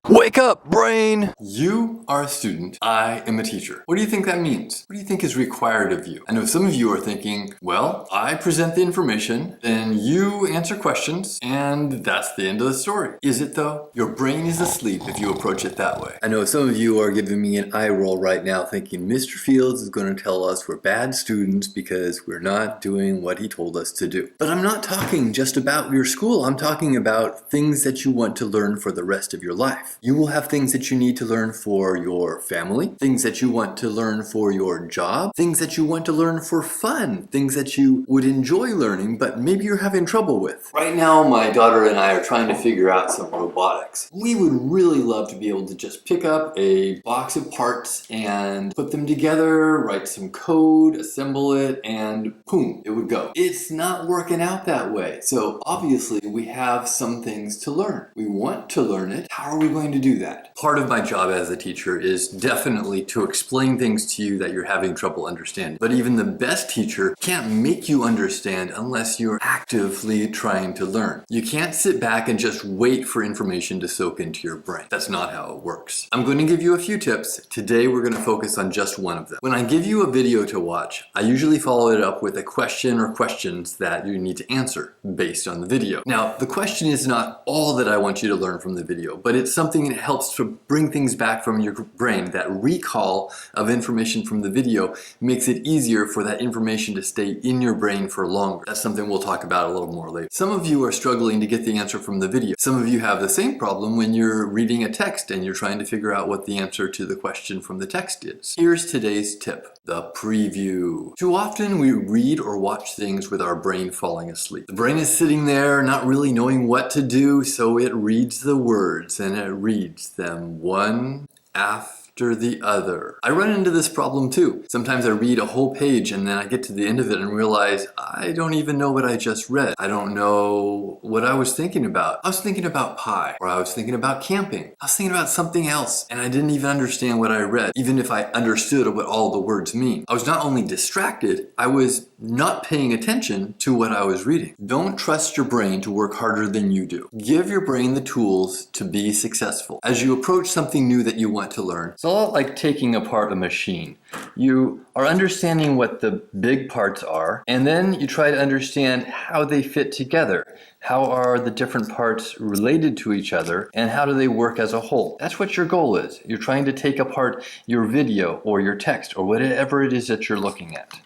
Wake up, brain! You are a student, I am a teacher. What do you think that means? What do you think is required of you? I know some of you are thinking, well, I present the information, then you answer questions, and that's the end of the story. Is it though? Your brain is asleep if you approach it that way. I know some of you are giving me an eye roll right now thinking Mr. Fields is going to tell us we're bad students because we're not doing what he told us to do. But I'm not talking just about your school. I'm talking about things that you want to learn for the rest of your life. You will have things that you need to learn for your family, things that you want to learn for your job, things that you want to learn for fun, things that you would enjoy learning, but maybe you're having trouble with. Right now, my daughter and I are trying to figure out some robotics. We would really love to be able to just pick up a box of parts and put them together, write some code, assemble it, and boom, it would go. It's not working out that way. So obviously, we have some things to learn. We want to learn it. How are we going to do that? Part of my job as a teacher is definitely to explain things to you that you're having trouble understanding. But even the best teacher can't make you understand unless you're actively trying to learn. You can't sit back and just wait for information to soak into your brain. That's not how it works. I'm going to give you a few tips. Today we're going to focus on just one of them. When I give you a video to watch, I usually follow it up with a question or questions that you need to answer based on the video. Now, the question is not all that I want you to learn from the video, but it's something that helps to bring things back from your brain. That recall of information from the video makes it easier for that information to stay in your brain for longer. That's something we'll talk about a little more later. Some of you are struggling to get the answer from the video. Some of you have the same problem when you're reading a text and you're trying to figure out what the answer to the question from the text is. Here's today's tip: the preview. Too often we read or watch things with our brain falling asleep. The brain is sitting there not really knowing what to do, so it reads the words and it reads them one after the other. I run into this problem too. Sometimes I read a whole page and then I get to the end of it and realize I don't even know what I just read. I don't know what I was thinking about. I was thinking about pie, or I was thinking about camping. I was thinking about something else and I didn't even understand what I read, even if I understood what all the words mean. I was not only distracted, I was not paying attention to what I was reading. Don't trust your brain to work harder than you do. Give your brain the tools to be successful. As you approach something new that you want to learn, it's a lot like taking apart a machine. You are understanding what the big parts are, and then you try to understand how they fit together. How are the different parts related to each other, and how do they work as a whole? That's what your goal is. You're trying to take apart your video or your text or whatever it is that you're looking at.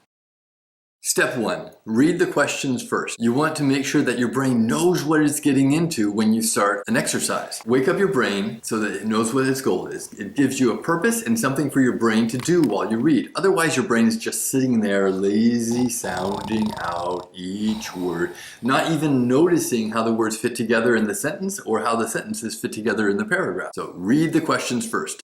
Step 1, read the questions first. You want to make sure that your brain knows what it's getting into when you start an exercise. Wake up your brain so that it knows what its goal is. It gives you a purpose and something for your brain to do while you read. Otherwise, your brain is just sitting there lazy sounding out each word, not even noticing how the words fit together in the sentence or how the sentences fit together in the paragraph. So read the questions first.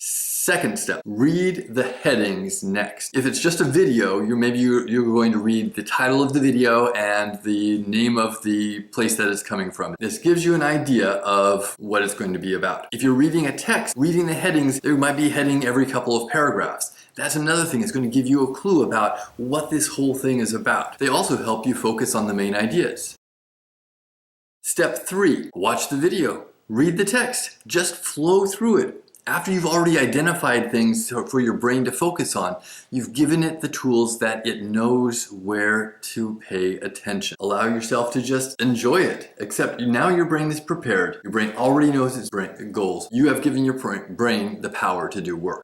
Second step, read the headings next. If it's just a video, you're going to read the title of the video and the name of the place that it's coming from. This gives you an idea of what it's going to be about. If you're reading a text, reading the headings, there might be a heading every couple of paragraphs. That's another thing. It's going to give you a clue about what this whole thing is about. They also help you focus on the main ideas. Step 3, watch the video. Read the text. Just flow through it. After you've already identified things for your brain to focus on, you've given it the tools that it knows where to pay attention. Allow yourself to just enjoy it. Except now your brain is prepared. Your brain already knows its goals. You have given your brain the power to do work.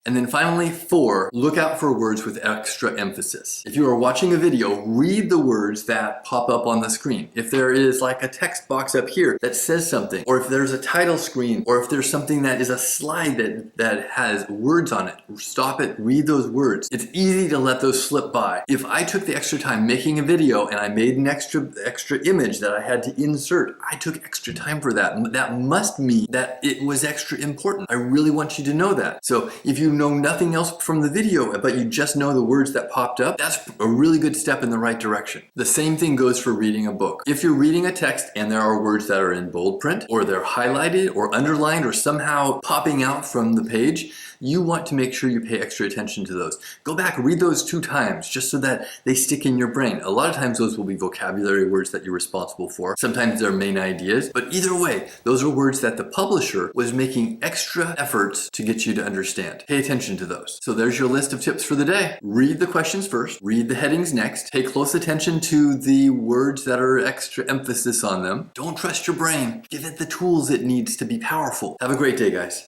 And then finally, 4, look out for words with extra emphasis. If you are watching a video, read the words that pop up on the screen. If there is like a text box up here that says something, or if there's a title screen, or if there's something that is a slide that has words on it, stop it, read those words. It's easy to let those slip by. If I took the extra time making a video and I made an extra image that I had to insert, I took extra time for that. That must mean that it was extra important. I really want you to know that. So if you you know nothing else from the video, but you just know the words that popped up, that's a really good step in the right direction. The same thing goes for reading a book. If you're reading a text and there are words that are in bold print, or they're highlighted or underlined or somehow popping out from the page, you want to make sure you pay extra attention to those. Go back, read those 2 times just so that they stick in your brain. A lot of times those will be vocabulary words that you're responsible for. Sometimes they're main ideas, but either way, those are words that the publisher was making extra efforts to get you to understand. Pay attention to those. So there's your list of tips for the day. Read the questions first, read the headings next, pay close attention to the words that are extra emphasis on them. Don't trust your brain. Give it the tools it needs to be powerful. Have a great day, guys.